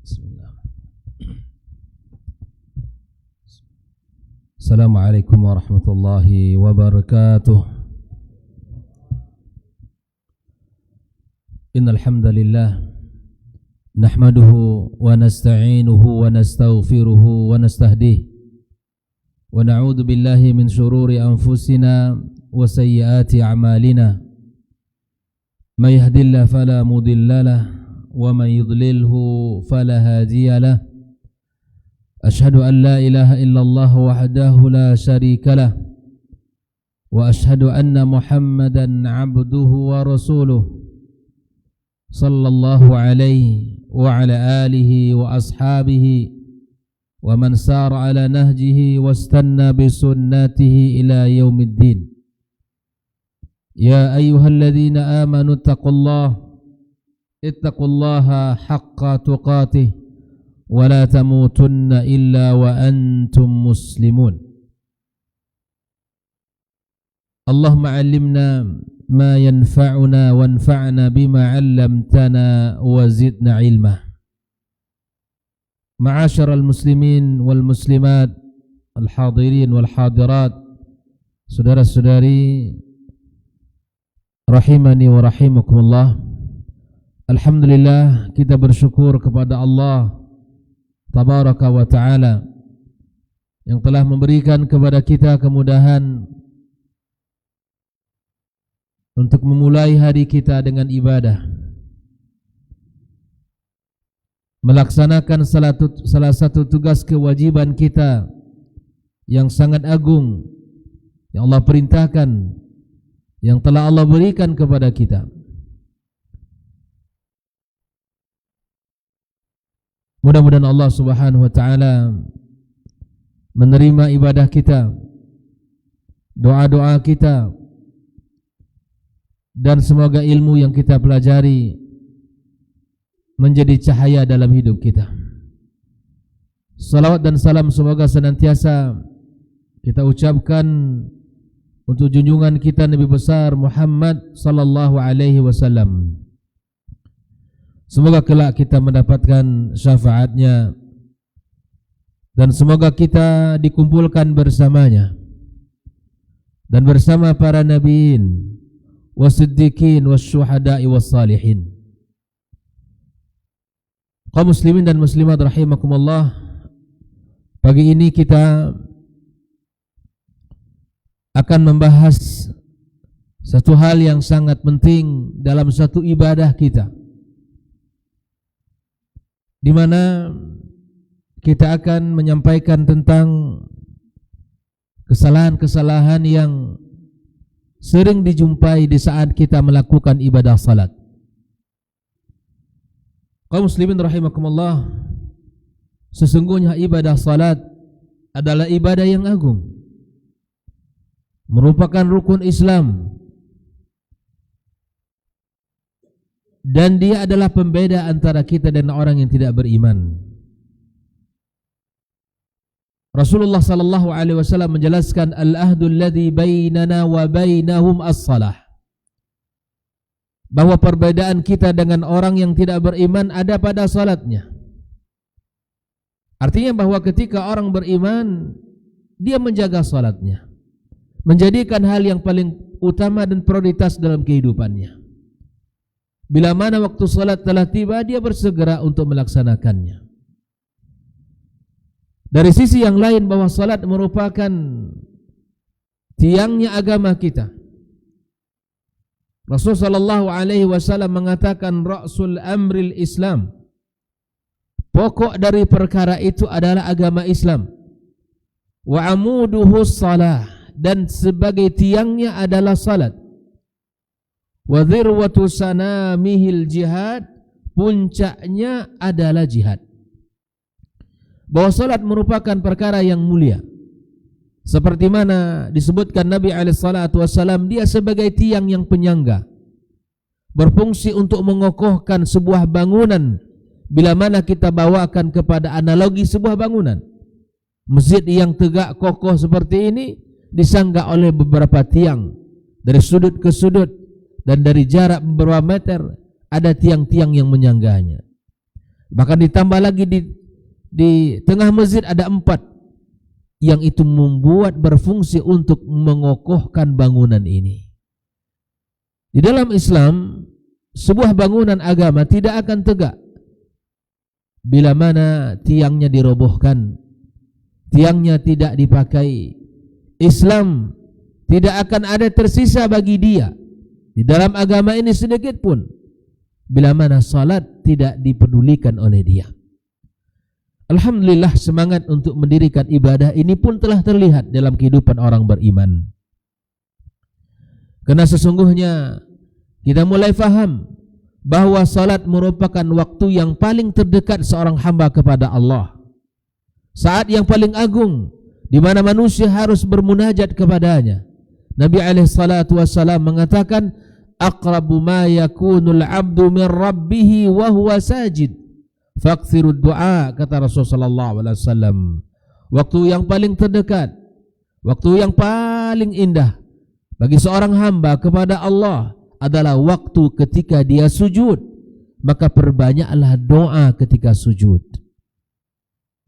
Bismillah. Assalamualaikum warahmatullahi wabarakatuh. Innal hamdalillah nahmaduhu wa nasta'inuhu wa nastaghfiruhu wa nastahdihi wa na'udzu billahi min shururi anfusina wa sayyiati a'malina. May yahdihillahu fala mudilla lahu wa may yudlilhu fala hadiya lahu. Ashhadu an la ilaha illallah wahdahu la syarika lah wa ashhadu anna Muhammadan abduhu wa rasuluh sallallahu alaihi wa ala alihi wa ashabihi wa man sara ala nahjihi wastanna bi sunnatihi ila yaumiddin. Ya ayyuhalladzina amanu ittaqullaha haqqa tuqatih wa la tamutunna illa wa antum muslimun. Allahumma 'allimna ma yanfa'una wanfa'na bima 'allamtana wa zidna 'ilma. Ma'asyiral muslimin wal muslimat, al hadirin wal hadirat, saudara-saudari rahimani wa rahimakumullah. Alhamdulillah, kita bersyukur kepada Allah Tabaraka wa ta'ala yang telah memberikan kepada kita kemudahan untuk memulai hari kita dengan ibadah, melaksanakan salah satu tugas kewajiban kita yang sangat agung yang Allah perintahkan, yang telah Allah berikan kepada kita. Mudah-mudahan Allah Subhanahu wa ta'ala menerima ibadah kita, doa-doa kita, dan semoga ilmu yang kita pelajari menjadi cahaya dalam hidup kita. Salawat dan salam semoga senantiasa kita ucapkan untuk junjungan kita Nabi besar Muhammad sallallahu alaihi wasallam. Semoga kelak kita mendapatkan syafaatnya dan semoga kita dikumpulkan bersamanya dan bersama para nabiin, wasiddiqin, wasyuhada'i, wassalihin. Kaum muslimin dan muslimat rahimakumullah, pagi ini kita akan membahas satu hal yang sangat penting dalam satu ibadah kita, di mana kita akan menyampaikan tentang kesalahan-kesalahan yang sering dijumpai di saat kita melakukan ibadah salat. Kaum muslimin rahimakumullah, sesungguhnya ibadah salat adalah ibadah yang agung, merupakan rukun Islam, dan dia adalah pembeda antara kita dan orang yang tidak beriman. Rasulullah sallallahu alaihi wasallam menjelaskan al-ahdul ladzi bainana wa bainahum as-salah, bahwa perbedaan kita dengan orang yang tidak beriman ada pada salatnya. Artinya bahwa ketika orang beriman, dia menjaga salatnya, menjadikan hal yang paling utama dan prioritas dalam kehidupannya. Bila mana waktu salat telah tiba, dia bersegera untuk melaksanakannya. Dari sisi yang lain, bahwa salat merupakan tiangnya agama kita. Rasulullah sallallahu alaihi wasallam mengatakan ra'sul amril Islam, pokok dari perkara itu adalah agama Islam. Wa amuduhu salah, dan sebagai tiangnya adalah salat. Wa dhirwatu sanamihil jihad, puncaknya adalah jihad. Bahwa salat merupakan perkara yang mulia, seperti mana disebutkan Nabi SAW, dia sebagai tiang yang penyangga, berfungsi untuk mengokohkan sebuah bangunan. Bila mana kita bawakan kepada analogi sebuah bangunan, masjid yang tegak kokoh seperti ini disangga oleh beberapa tiang, dari sudut ke sudut, dan dari jarak beberapa meter ada tiang-tiang yang menyangganya. Bahkan ditambah lagi di tengah masjid ada 4 yang itu membuat berfungsi untuk mengokohkan bangunan ini. Di dalam Islam, sebuah bangunan agama tidak akan tegak bila mana tiangnya dirobohkan, tiangnya tidak dipakai. Islam tidak akan ada tersisa bagi dia di dalam agama ini sedikit pun bila mana salat tidak dipedulikan oleh dia. Alhamdulillah, semangat untuk mendirikan ibadah ini pun telah terlihat dalam kehidupan orang beriman. Karena sesungguhnya kita mulai faham bahawa salat merupakan waktu yang paling terdekat seorang hamba kepada Allah. Saat yang paling agung di mana manusia harus bermunajat kepadanya. Nabi SAW mengatakan, aqrabu ma yakunul abdu min rabbih wa huwa sajid faqthirud du'a, kata Rasulullah SAW. Waktu yang paling terdekat, waktu yang paling indah bagi seorang hamba kepada Allah adalah waktu ketika dia sujud. Maka perbanyaklah doa ketika sujud.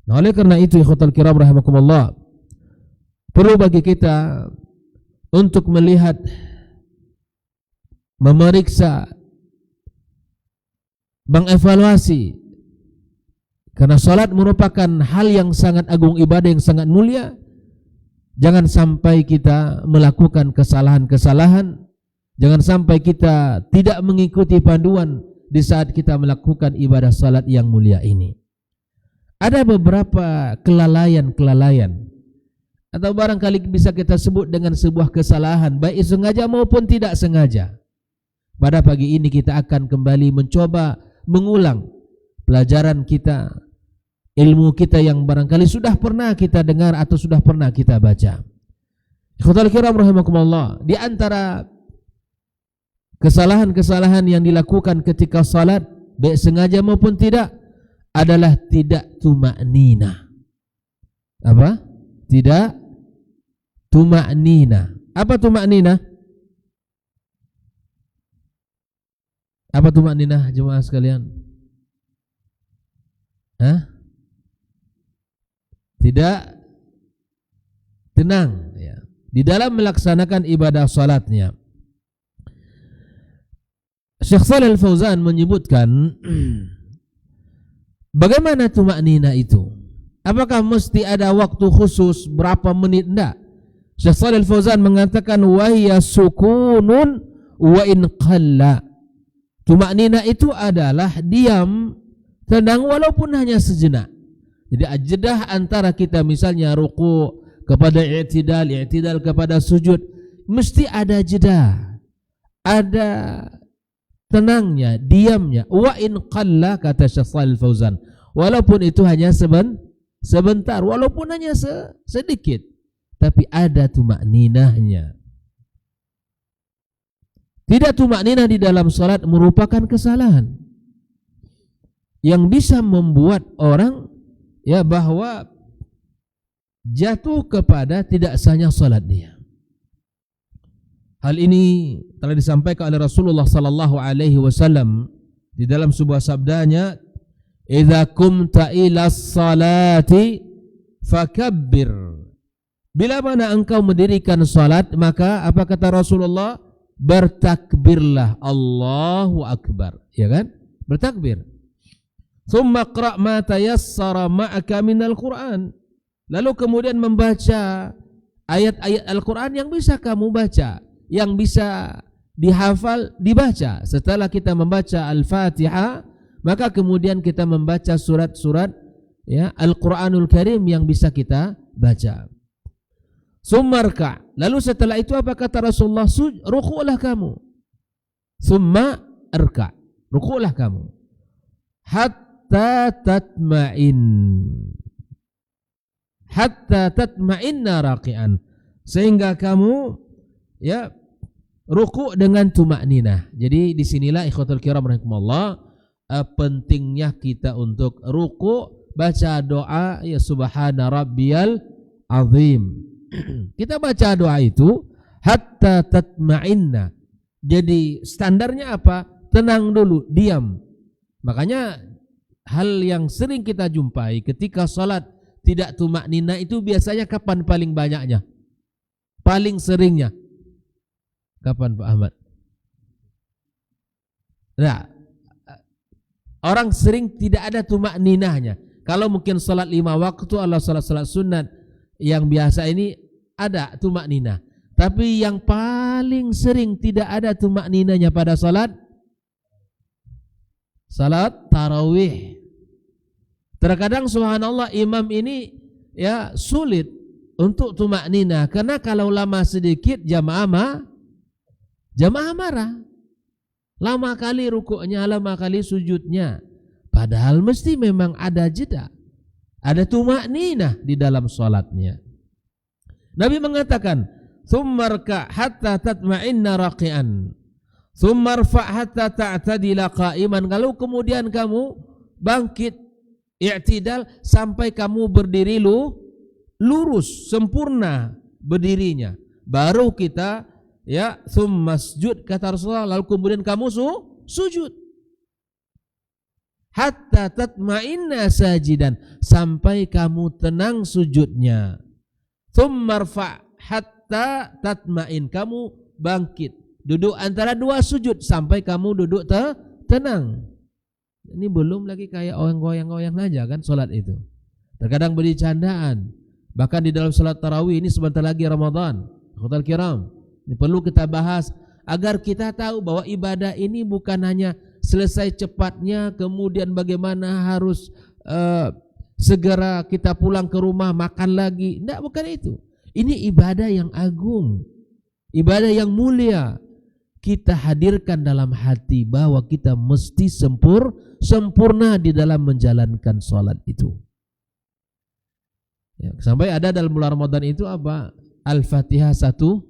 Nah, oleh karena itu ikhwatal kiram rahimakumullah, perlu bagi kita untuk melihat, memeriksa, mengevaluasi. Karena salat merupakan hal yang sangat agung, ibadah yang sangat mulia. Jangan sampai kita melakukan kesalahan-kesalahan. Jangan sampai kita tidak mengikuti panduan di saat kita melakukan ibadah salat yang mulia ini. Ada beberapa kelalaian-kelalaian, atau barangkali bisa kita sebut dengan sebuah kesalahan, baik sengaja maupun tidak sengaja. Pada pagi ini kita akan kembali mencoba mengulang pelajaran kita, ilmu kita yang barangkali sudah pernah kita dengar atau sudah pernah kita baca. Ikhwatal kiram rahimakumullah, di antara kesalahan-kesalahan yang dilakukan ketika salat, baik sengaja maupun tidak, adalah tidak tuma'nina. Apa? Tidak tuma'nina. Apa tuma'nina? Apa tuma'nina jemaah sekalian? Tidak tenang ya, di dalam melaksanakan ibadah salatnya. Syekh Shalih Al-Fauzan menyebutkan bagaimana tuma'nina itu? Apakah mesti ada waktu khusus berapa menit? Tidak. Syekh Shalih Al-Fauzan mengatakan wahiya sukunun wa in qalla. Tuma'nina itu adalah diam, tenang walaupun hanya sejenak. Jadi jedah antara kita misalnya ruku kepada i'tidal, i'tidal kepada sujud, mesti ada jeda, ada tenangnya, diamnya. Wa in qalla, kata Syekh Shalih Al-Fauzan, walaupun itu hanya sebentar, walaupun hanya sedikit, tapi ada tuma'ninahnya. Tidak tuma'ninah di dalam salat merupakan kesalahan yang bisa membuat orang ya bahwa jatuh kepada tidak sahnya salat dia. Hal ini telah disampaikan oleh Rasulullah sallallahu alaihi wasallam di dalam sebuah sabdanya, "Idza qumta ila salati fakabbir." Bila mana engkau mendirikan salat, maka apa kata Rasulullah? Bertakbirlah, Allahu akbar, ya kan? Bertakbir. Tsumma qra' ma tayassara ma'aka minal Qur'an. Lalu kemudian membaca ayat-ayat Al-Qur'an yang bisa kamu baca, yang bisa dihafal, dibaca. Setelah kita membaca Al-Fatihah, maka kemudian kita membaca surat-surat ya Al-Qur'anul Karim yang bisa kita baca. Summa rka'. Lalu setelah itu apa kata Rasulullah? Ruku'lah kamu. Summa rka'. Ruku'lah kamu. Hatta tatma'in. Hatta tatma'inna raqi'an. Sehingga kamu ya ruku' dengan tuma'ninah. Jadi disinilah ikhwatul kiram rahimakumullah pentingnya kita untuk ruku', baca doa ya subhana rabbiyal azim. Kita baca doa itu hatta tatma'inna. Jadi standarnya apa? Tenang dulu, diam. Makanya hal yang sering kita jumpai ketika salat tidak tumaknina itu biasanya kapan paling banyaknya? Paling seringnya? Kapan Pak Ahmad? Nah, orang sering tidak ada tumakninahnya. Kalau mungkin salat 5 waktu atau salat-salat sunat yang biasa ini ada tumakninah. Tapi yang paling sering tidak ada tumakninahnya pada salat tarawih. Terkadang subhanallah imam ini ya sulit untuk tumakninah karena kalau lama sedikit jamaah marah. Lama kali rukuknya, lama kali sujudnya. Padahal mesti memang ada jeda. Ada tumakninah di dalam salatnya. Nabi mengatakan, "Tsummarka hatta tatma'inna raqi'an. Tsummarfa hatta ta'tadila qa'iman." Kalau kemudian kamu bangkit i'tidal sampai kamu berdiri lurus, sempurna berdirinya. Baru kita ya tsummasjud kata Rasulullah, lalu kemudian kamu sujud. Hatta tatma'inna sajidan, sampai kamu tenang sujudnya. Tsummarfa hatta tatma'in, kamu bangkit duduk antara dua sujud sampai kamu duduk tenang. Ini belum lagi kayak orang goyang-goyang aja kan salat itu. Terkadang bercandaan. Bahkan di dalam salat tarawih ini sebentar lagi Ramadan. Ikhwatal kiram, ini perlu kita bahas agar kita tahu bahwa ibadah ini bukan hanya selesai cepatnya kemudian bagaimana harus segera kita pulang ke rumah makan lagi. Tidak, bukan itu. Ini ibadah yang agung, ibadah yang mulia. Kita hadirkan dalam hati bahwa kita mesti sempurna di dalam menjalankan salat itu. Ya, sampai ada dalam bulan Ramadan itu apa? Al-Fatihah satu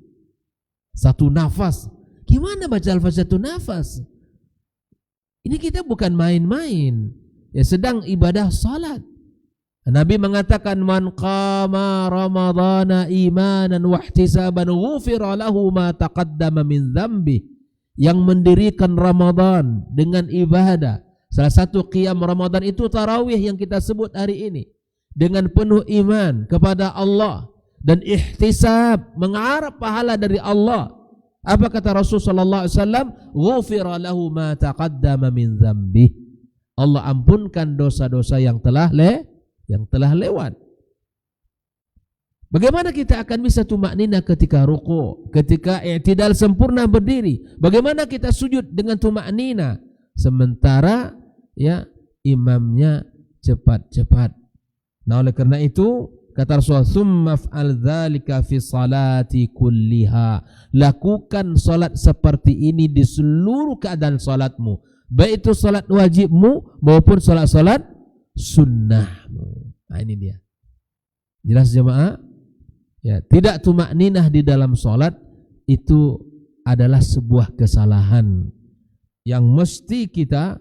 nafas. Gimana baca Al-Fatihah satu nafas? Ini kita bukan main-main. Ya, sedang ibadah salat. Nabi mengatakan, "Man qama ramadhana imanan wa ihtisaban ghufira lahu ma taqaddama min dzambi." Yang mendirikan Ramadan dengan ibadah. Salah satu qiyam Ramadan itu tarawih yang kita sebut hari ini. Dengan penuh iman kepada Allah dan ihtisab, mengharap pahala dari Allah. Apa kata Rasulullah sallallahu alaihi wasallam? "Ghufira lahu ma taqaddama min dzambi." Allah ampunkan dosa-dosa yang telah lewat. Bagaimana kita akan bisa tumakninah ketika ruku', ketika i'tidal sempurna berdiri? Bagaimana kita sujud dengan tumakninah sementara ya imamnya cepat-cepat? Nah, oleh karena itu kata Rasulullah, "Tsumma fa'al dzalika fi salati kulliha." Lakukan salat seperti ini di seluruh keadaan salatmu, baik itu salat wajibmu maupun salat sunnahmu. Nah, ini dia. Jelas jemaah? Ya, tidak tumakninah di dalam salat itu adalah sebuah kesalahan yang mesti kita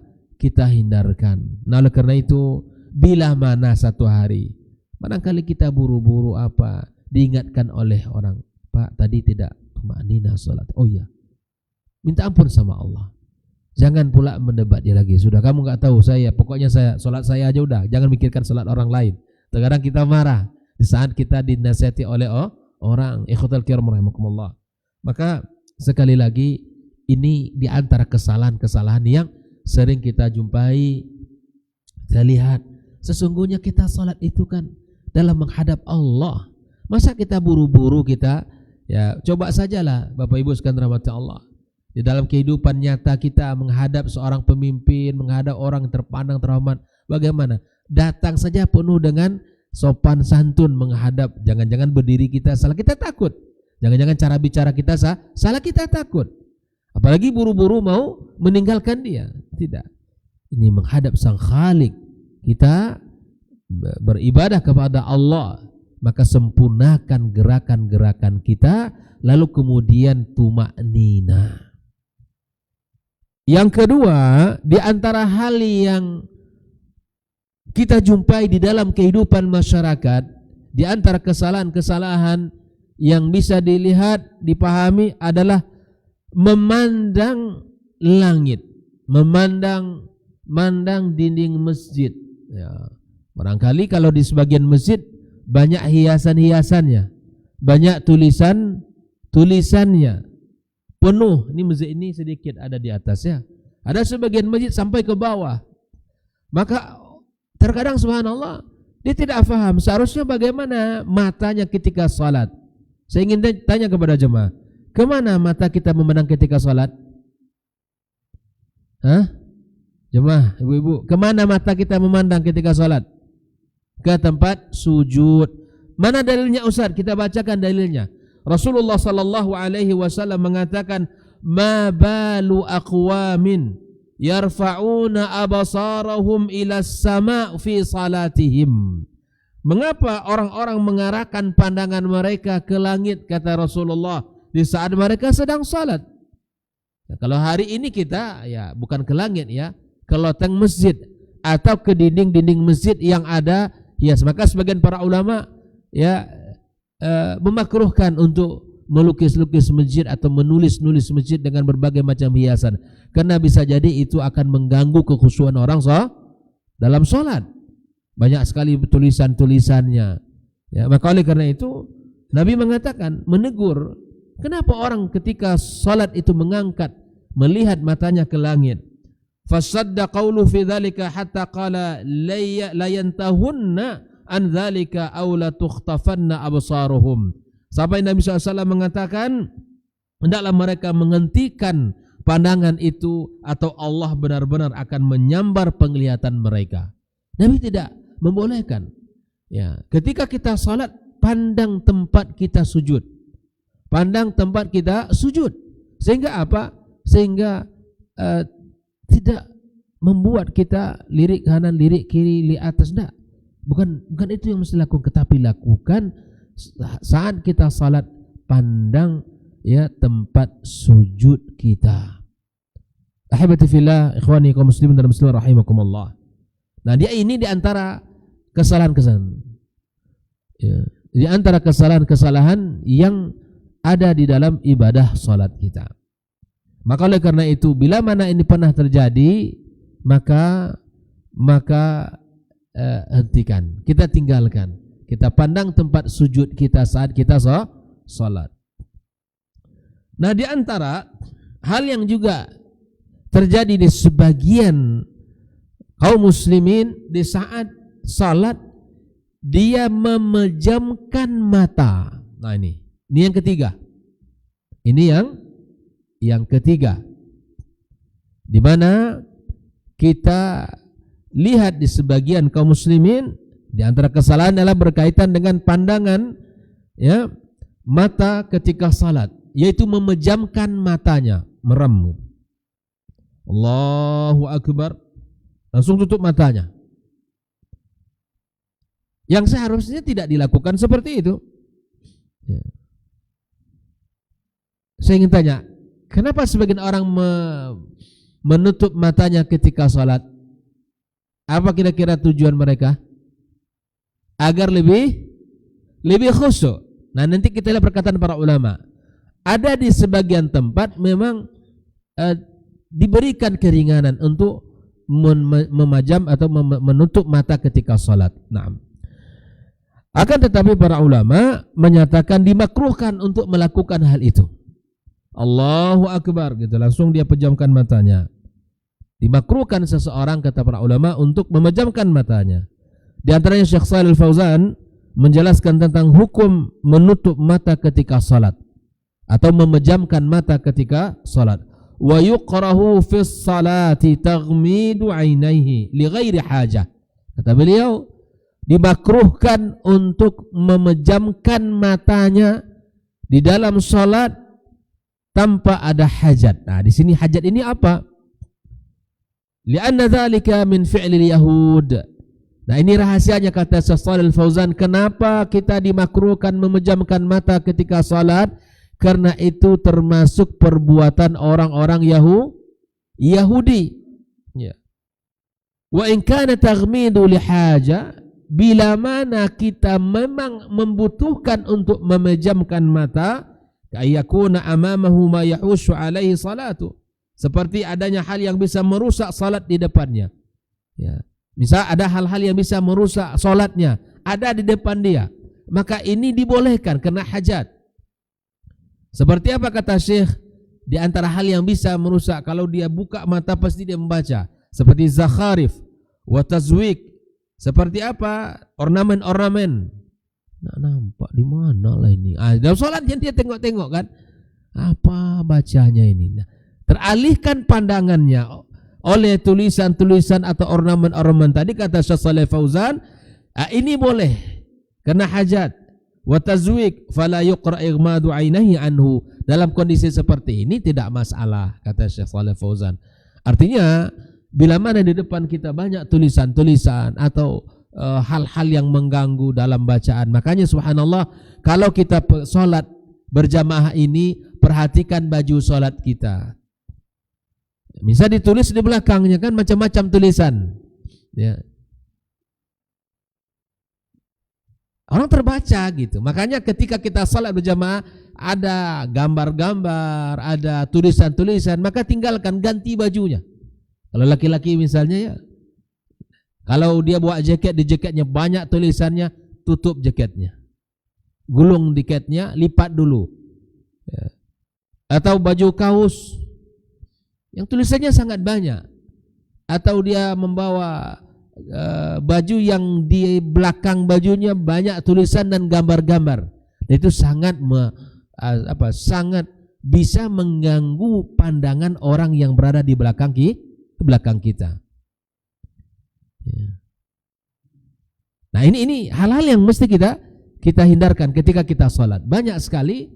hindarkan. Nah, oleh karena itu bila mana satu hari barangkali kita buru-buru apa diingatkan oleh orang, "Pak, tadi tidak tumakninah salat." Oh iya, minta ampun sama Allah. Jangan pula mendebat dia lagi. Sudah, kamu enggak tahu saya, pokoknya salat saya aja udah. Jangan mikirkan salat orang lain. Terkadang kita marah di saat kita dinasihati oleh orang. Ikhwatal kiram rahimakumullah. Maka sekali lagi ini di antara kesalahan-kesalahan yang sering kita jumpai. Saya lihat sesungguhnya kita salat itu kan dalam menghadap Allah. Masa kita buru-buru kita ya, coba sajalah Bapak Ibu sekalian rahmati Allah. Di dalam kehidupan nyata kita menghadap seorang pemimpin, menghadap orang terpandang terhormat, bagaimana? Datang saja penuh dengan sopan santun menghadap. Jangan-jangan berdiri kita salah, kita takut. Jangan-jangan cara bicara kita salah, kita takut. Apalagi buru-buru mau meninggalkan dia. Tidak. Ini menghadap Sang Khalik. Kita beribadah kepada Allah, maka sempurnakan gerakan-gerakan kita, lalu kemudian tumakninah. Yang kedua, di antara hal yang kita jumpai di dalam kehidupan masyarakat, di antara kesalahan-kesalahan yang bisa dilihat, dipahami adalah memandang langit, memandang mandang dinding masjid. Ya. Barangkali kalau di sebagian masjid banyak hiasan-hiasannya, banyak tulisannya, penuh. Ini masjid ini sedikit ada di atasnya. Ada sebagian masjid sampai ke bawah. Maka terkadang subhanallah dia tidak faham seharusnya bagaimana matanya ketika salat. Saya ingin tanya kepada jemaah, kemana mata kita memandang ketika salat? Jemaah, ibu-ibu, kemana mata kita memandang ketika salat? Ke tempat sujud. Mana dalilnya Ustaz? Kita bacakan dalilnya. Rasulullah sallallahu alaihi wasallam mengatakan, "Ma balu aqwamin yarfa'una absarahum ila as-sama' fi salatihim." Mengapa orang-orang mengarahkan pandangan mereka ke langit, kata Rasulullah, di saat mereka sedang salat? Ya, kalau hari ini kita ya bukan ke langit ya, ke loteng masjid atau ke dinding-dinding masjid yang ada hias. Maka sebagian para ulama ya memakruhkan untuk melukis-lukis masjid atau menulis-nulis masjid dengan berbagai macam hiasan, karena bisa jadi itu akan mengganggu kekhusyuan orang dalam salat. Banyak sekali tulisan-tulisannya. Ya, maka oleh karena itu Nabi mengatakan, menegur, kenapa orang ketika salat itu mengangkat, melihat matanya ke langit. Fasadda qawlu fi dhalika hatta qala la yantahunna an dhalika aw la tukhtafanna absaruhum. Sampai Nabi SAW mengatakan, hendaklah mereka menghentikan pandangan itu atau Allah benar-benar akan menyambar penglihatan mereka. Nabi tidak membolehkan. Ya, ketika kita salat, pandang tempat kita sujud. Pandang tempat kita sujud. Sehingga apa? Sehingga tidak membuat kita lirik kanan, lirik kiri, lirik atas. Tidak. Bukan itu yang mesti lakukan, tetapi lakukan saat kita salat, pandang ya tempat sujud kita. Ahibati fillah, ikhwani kaum muslimin dan muslimat rahimakumullah. Nah, dia ini di antara kesalahan-kesalahan. Ya, di antara kesalahan-kesalahan yang ada di dalam ibadah salat kita. Maka oleh karena itu, bila mana ini pernah terjadi, maka hentikan, kita tinggalkan, kita pandang tempat sujud kita saat kita salat. Nah, di antara hal yang juga terjadi di sebagian kaum muslimin di saat salat, dia memejamkan mata. Nah, ini yang ketiga. Ini yang ketiga, di mana kita lihat di sebagian kaum muslimin, di antara kesalahan adalah berkaitan dengan pandangan ya mata ketika salat, yaitu memejamkan matanya, merem. Allahu Akbar, langsung tutup matanya. Yang seharusnya tidak dilakukan seperti itu. Ya. Saya ingin tanya, kenapa sebagian orang menutup matanya ketika salat? Apa kira-kira tujuan mereka? Agar lebih khusyuk. Nah, nanti kita lihat perkataan para ulama. Ada di sebagian tempat memang diberikan keringanan untuk memajam atau menutup mata ketika salat. Nah, akan tetapi para ulama menyatakan dimakruhkan untuk melakukan hal itu. Allahu Akbar gitu, langsung dia pejamkan matanya. Dimakruhkan seseorang, kata para ulama, untuk memejamkan matanya. Di antaranya Syekh Shalih Al-Fauzan menjelaskan tentang hukum menutup mata ketika salat atau memejamkan mata ketika salat. Wa yuqrahu fi salati taghmidu 'ainaihi li ghairi hajah. Kata beliau, dimakruhkan untuk memejamkan matanya di dalam salat tanpa ada hajat. Nah, di sini hajat ini apa? Li'anna dzalika min fi'lil yahud. Nah, ini rahasianya, kata Syekh Shalih Al-Fauzan, kenapa kita dimakruhkan memejamkan mata ketika salat? Karena itu termasuk perbuatan orang-orang Yahudi. Ya. Wa in kana taghmidu li haja, bila mana kita memang membutuhkan untuk memejamkan mata, kayakuna amamahu ma yahushu alaihi salatu, seperti adanya hal yang bisa merusak salat di depannya. Ya. Misal ada hal-hal yang bisa merusak salatnya, ada di depan dia, maka ini dibolehkan karena hajat. Seperti apa kata Syekh? Di antara hal yang bisa merusak, kalau dia buka mata pasti dia membaca, seperti zakharif wa tazwik. Seperti apa? Ornamen-ornamen. Nak nampak di mana lah ini? Dalam salat dia tengok-tengok kan? Apa bacanya ini? Nah, teralihkan pandangannya oleh tulisan-tulisan atau ornamen-ornamen tadi, kata Syekh Shalih Fauzan, ini boleh karena hajat. Wa tazwik fala yuqra igmadu ainihi anhu. Dalam kondisi seperti ini tidak masalah, kata Syekh Shalih Fauzan. Artinya bila mana di depan kita banyak tulisan-tulisan atau hal-hal yang mengganggu dalam bacaan, makanya subhanallah kalau kita salat berjamaah ini perhatikan baju salat kita. Misal ditulis di belakangnya kan macam-macam tulisan, ya. Orang terbaca gitu. Makanya ketika kita salat berjamaah ada gambar-gambar, ada tulisan-tulisan, maka tinggalkan, ganti bajunya. Kalau laki-laki misalnya ya, kalau dia bawa jaket, di jaketnya banyak tulisannya, tutup jaketnya, gulung jaketnya, lipat dulu. Ya. Atau baju kaos yang tulisannya sangat banyak, atau dia membawa baju yang di belakang bajunya banyak tulisan dan gambar-gambar, itu sangat sangat bisa mengganggu pandangan orang yang berada di belakang kita. Nah ini hal-hal yang mesti kita hindarkan ketika kita sholat. Banyak sekali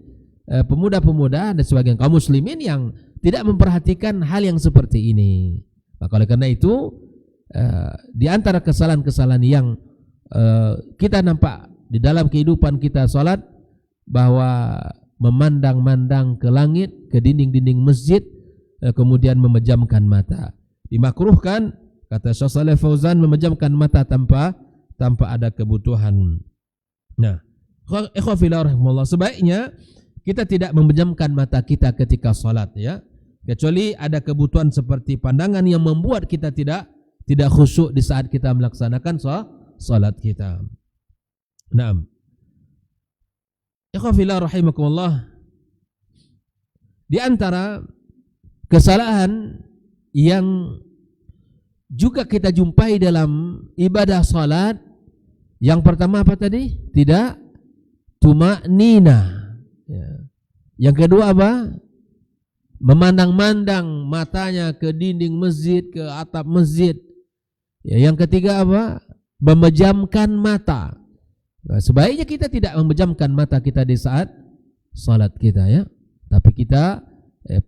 pemuda-pemuda dan sebagian kaum muslimin yang tidak memperhatikan hal yang seperti ini. Maka oleh karena itu di antara kesalahan-kesalahan yang kita nampak di dalam kehidupan kita sholat, bahwa memandang-mandang ke langit, ke dinding-dinding masjid, kemudian memejamkan mata. Dimakruhkan, kata Syekh Shalih Fauzan, memejamkan mata tanpa ada kebutuhan. Nah, ikhwafillah rahimahullah, sebaiknya kita tidak memejamkan mata kita ketika salat, ya, kecuali ada kebutuhan seperti pandangan yang membuat kita tidak khusyuk di saat kita melaksanakan salat kita. Naam. Ikhwafillah rahimakumullah, di antara kesalahan yang juga kita jumpai dalam ibadah salat, yang pertama apa tadi? Tidak tumaknina. Ya. Yang kedua apa? Memandang-mandang matanya ke dinding masjid, ke atap masjid. Ya, yang ketiga apa? Memejamkan mata. Nah, sebaiknya kita tidak memejamkan mata kita di saat salat kita, ya, tapi kita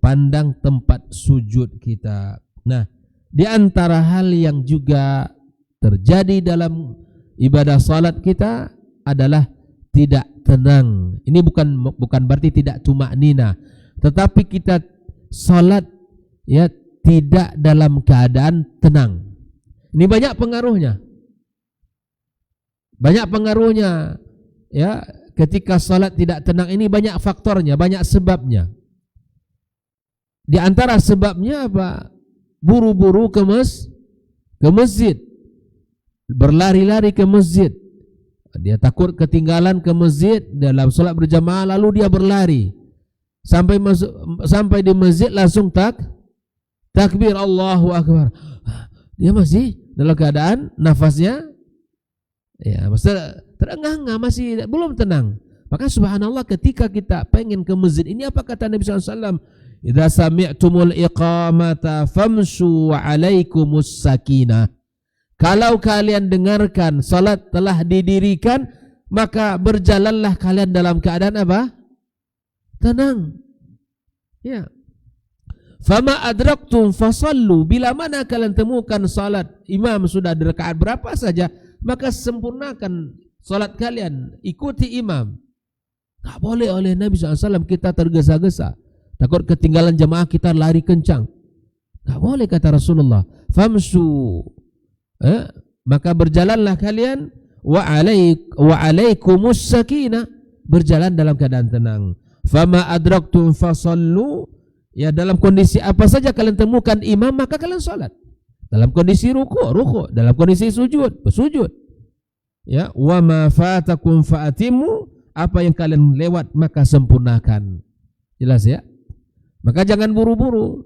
pandang tempat sujud kita. Nah, di antara hal yang juga terjadi dalam ibadah salat kita adalah tidak tenang. Ini bukan berarti tidak tumaknina, tetapi kita salat ya tidak dalam keadaan tenang. Ini banyak pengaruhnya. Banyak pengaruhnya, ya, ketika salat tidak tenang ini banyak faktornya, banyak sebabnya. Di antara sebabnya apa? Buru-buru ke masjid, berlari-lari ke masjid. Dia takut ketinggalan ke masjid dalam salat berjamaah, lalu dia berlari sampai di masjid langsung takbir Allahu Akbar. Dia masih dalam keadaan nafasnya ya maksudnya terengah-engah, masih belum tenang. Maka subhanallah ketika kita pengen ke masjid ini, apa kata Nabi SAW? Idza sami'tumul iqamata famshu wa alaikumus sakinah. Kalau kalian dengarkan salat telah didirikan, maka berjalanlah kalian dalam keadaan apa? Tenang. Ya. Fama adraktum fasallu. Bila mana kalian temukan salat imam sudah di rakaat berapa saja, maka sempurnakan salat kalian, ikuti imam. Tak boleh oleh Nabi SAW kita tergesa-gesa, takut ketinggalan jamaah kita lari kencang. Tak boleh kata Rasulullah. Famsu, maka berjalanlah kalian, wa alaikumus sakinah, berjalan dalam keadaan tenang. Fama adraktum fasallu, Ya, dalam kondisi apa saja kalian temukan imam, maka kalian sholat. Dalam kondisi ruku, dalam kondisi sujud, bersujud. Ya, wa ma fatakum fa'atimu, apa yang kalian lewat maka sempurnakan. Jelas ya? Maka jangan buru-buru.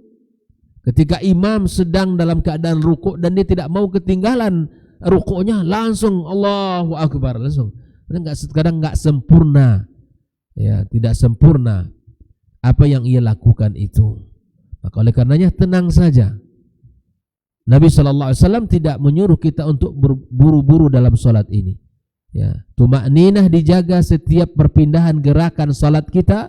Ketika imam sedang dalam keadaan ruku dan dia tidak mau ketinggalan rukuknya, langsung Allahu Akbar, langsung. Kadang enggak sempurna. Ya, tidak sempurna apa yang ia lakukan itu. Maka oleh karenanya tenang saja. Nabi SAW tidak menyuruh kita untuk berburu-buru dalam solat ini. Ya, tumakninah dijaga setiap perpindahan gerakan solat kita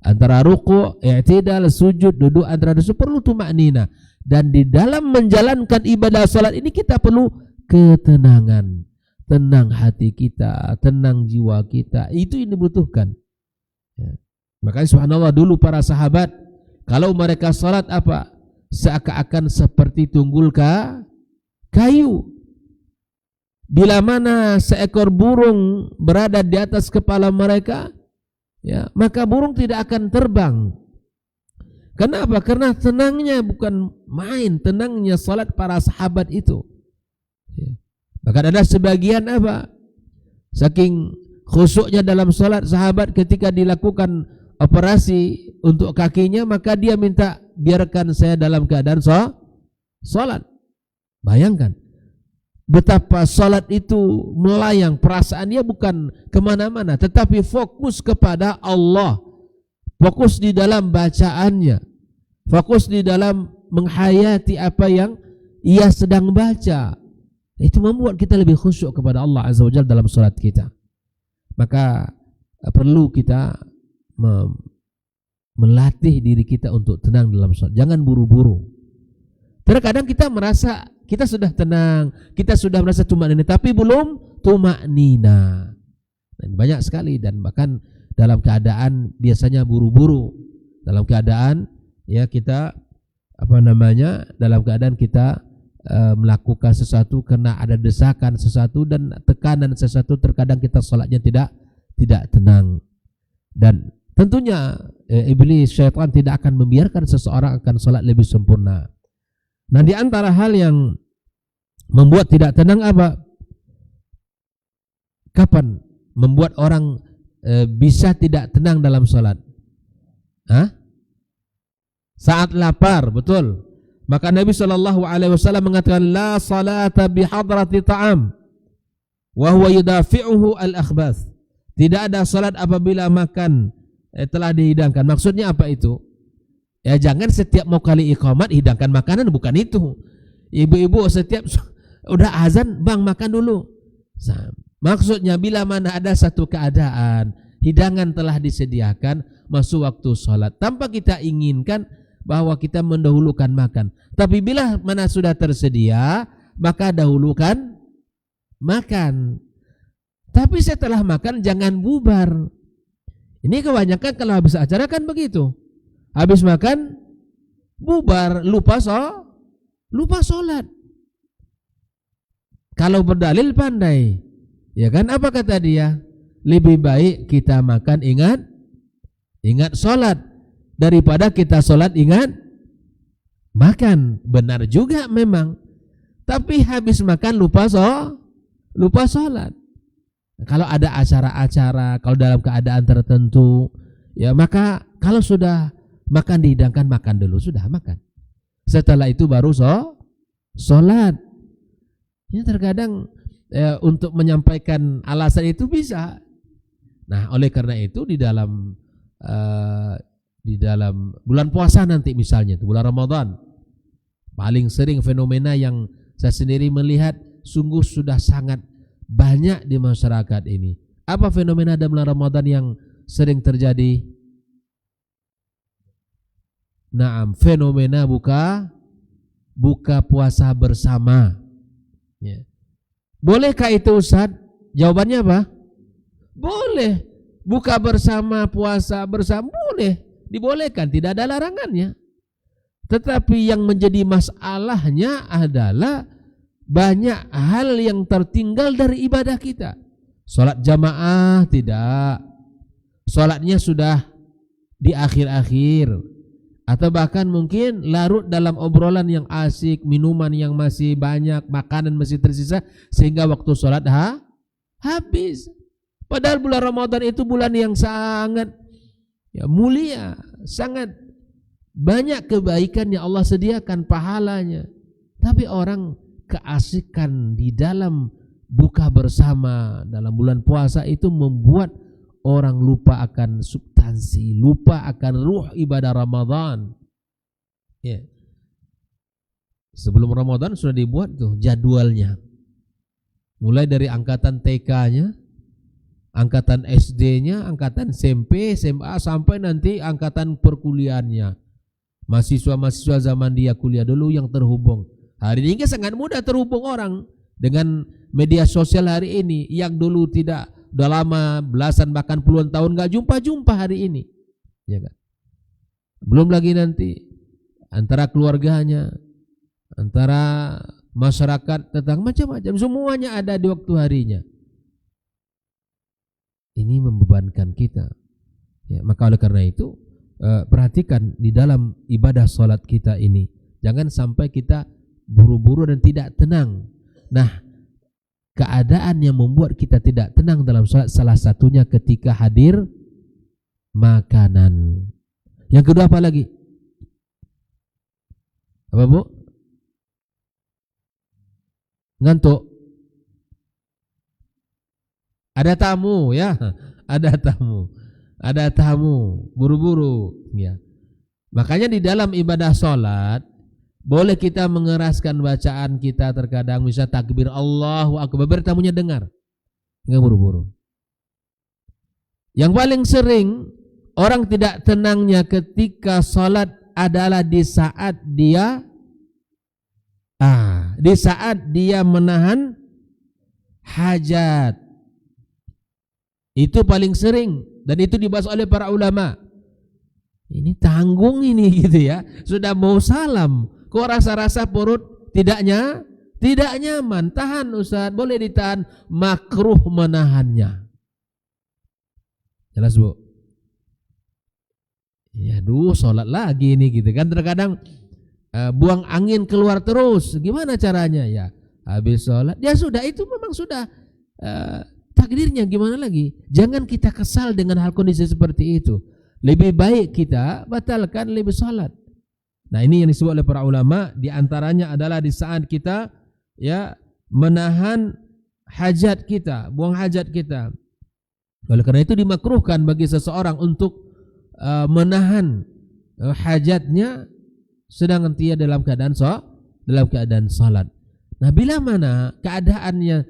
antara ruku', i'tidal, sujud, duduk antara itu perlu tumakninah. Dan di dalam menjalankan ibadah solat ini kita perlu ketenangan, tenang hati kita, tenang jiwa kita. Itu yang dibutuhkan. Ya. Makanya subhanallah dulu para sahabat kalau mereka salat apa? Seakan-akan seperti tunggul kayu. Bila mana seekor burung berada di atas kepala mereka, ya, maka burung tidak akan terbang. Kenapa? Karena tenangnya bukan main, tenangnya salat para sahabat itu. Ya. Bahkan ada sebagian apa? Saking khusyuknya dalam salat sahabat ketika dilakukan operasi untuk kakinya, maka dia minta biarkan saya dalam keadaan salat. Bayangkan betapa salat itu melayang, perasaannya bukan kemana-mana, tetapi fokus kepada Allah, fokus di dalam bacaannya, fokus di dalam menghayati apa yang ia sedang baca. Itu membuat kita lebih khusyuk kepada Allah Azza wa Jalla dalam salat kita. Maka perlu kita melatih diri kita untuk tenang dalam salat. Jangan buru-buru. Terkadang kita merasa kita sudah tenang, kita sudah merasa tumakninah, tapi belum tumakninah. Dan banyak sekali, dan bahkan dalam keadaan biasanya buru-buru, dalam keadaan ya kita dalam keadaan kita melakukan sesuatu karena ada desakan sesuatu dan tekanan sesuatu, terkadang kita salatnya tidak tenang. Dan tentunya iblis, syaitan tidak akan membiarkan seseorang akan salat lebih sempurna. Nah, di antara hal yang membuat tidak tenang apa? Kapan membuat orang bisa tidak tenang dalam salat? Saat lapar, betul. Maka Nabi SAW mengatakan la salata bihadrati ta'am wa huwa yudafi'uhu al-akhbath. Tidak ada salat apabila makan telah dihidangkan. Maksudnya apa itu? Ya, jangan setiap mau kali iqamat hidangkan makanan, bukan itu. Ibu-ibu setiap udah azan, bang makan dulu. Maksudnya bila mana ada satu keadaan hidangan telah disediakan masuk waktu salat, tanpa kita inginkan bahwa kita mendahulukan makan. Tapi bila mana sudah tersedia, maka dahulukan makan. Tapi setelah makan jangan bubar. Ini kebanyakan kalau habis acara kan begitu. Habis makan bubar, lupa sholat. Kalau berdalil pandai, ya kan, apa kata dia? Lebih baik kita makan ingat sholat daripada kita sholat ingat makan. Benar juga memang. Tapi habis makan lupa sholat. Kalau ada acara-acara, kalau dalam keadaan tertentu, ya maka kalau sudah makan dihidangkan, makan dulu, sudah makan. Setelah itu baru sholat. Ya, terkadang untuk menyampaikan alasan itu bisa. Nah, oleh karena itu di dalam bulan puasa nanti misalnya, bulan Ramadan, paling sering fenomena yang saya sendiri melihat sungguh sudah sangat banyak di masyarakat ini. Apa fenomena di bulan Ramadan yang sering terjadi? Naam, fenomena buka puasa bersama. Ya. Bolehkah itu Ustaz? Jawabannya apa? Boleh. Buka bersama, puasa bersama, boleh. Dibolehkan, tidak ada larangannya. Tetapi yang menjadi masalahnya adalah banyak hal yang tertinggal dari ibadah kita. Salat jamaah tidak. Salatnya sudah di akhir-akhir. Atau bahkan mungkin larut dalam obrolan yang asik, minuman yang masih banyak, makanan masih tersisa, sehingga waktu sholat habis. Padahal bulan Ramadan itu bulan yang sangat mulia, sangat banyak kebaikan yang Allah sediakan pahalanya. Tapi orang keasikan di dalam buka bersama dalam bulan puasa itu membuat orang lupa akan substansi, lupa akan ruh ibadah Ramadan. Ya. Sebelum Ramadan sudah dibuat tuh jadwalnya. Mulai dari angkatan TK-nya, angkatan SD-nya, angkatan SMP, SMA, sampai nanti angkatan perkuliahannya. Mahasiswa-mahasiswa zaman dia kuliah dulu yang terhubung. Hari ini sangat mudah terhubung orang dengan media sosial hari ini, yang dulu tidak, udah lama belasan bahkan puluhan tahun nggak jumpa hari ini, ya kan? Belum lagi nanti antara keluarganya, antara masyarakat, tentang macam-macam, semuanya ada di waktu harinya. Ini membebankan kita. Ya, maka oleh karena itu perhatikan di dalam ibadah sholat kita ini, jangan sampai kita buru-buru dan tidak tenang. Nah, keadaan yang membuat kita tidak tenang dalam sholat salah satunya ketika hadir makanan. Yang kedua apa lagi? Apa Bu? Ngantuk. Ada tamu ya, ada tamu, buru-buru ya. Makanya di dalam ibadah sholat boleh kita mengeraskan bacaan kita terkadang, bisa takbir Allahu Akbar, biar tamunya dengar, nggak buru-buru. Yang paling sering orang tidak tenangnya ketika sholat adalah di saat dia menahan hajat. Itu paling sering, dan itu dibahas oleh para ulama. Ini tanggung ini gitu ya, sudah mau salam kok rasa-rasa perut tidak nyaman. Tahan Ustaz, boleh ditahan, makruh menahannya. Jelas Bu? Ya sholat lagi ini gitu kan. Terkadang buang angin keluar terus. Gimana caranya? Ya habis sholat, ya sudah, itu memang sudah takdirnya, gimana lagi. Jangan kita kesal dengan hal kondisi seperti itu. Lebih baik kita batalkan lebih sholat. Nah, ini yang disebut oleh para ulama, di antaranya adalah di saat kita ya menahan hajat kita, buang hajat kita. Oleh karena itu dimakruhkan bagi seseorang untuk menahan hajatnya sedang dia dalam keadaan salat. Nah, bila mana keadaannya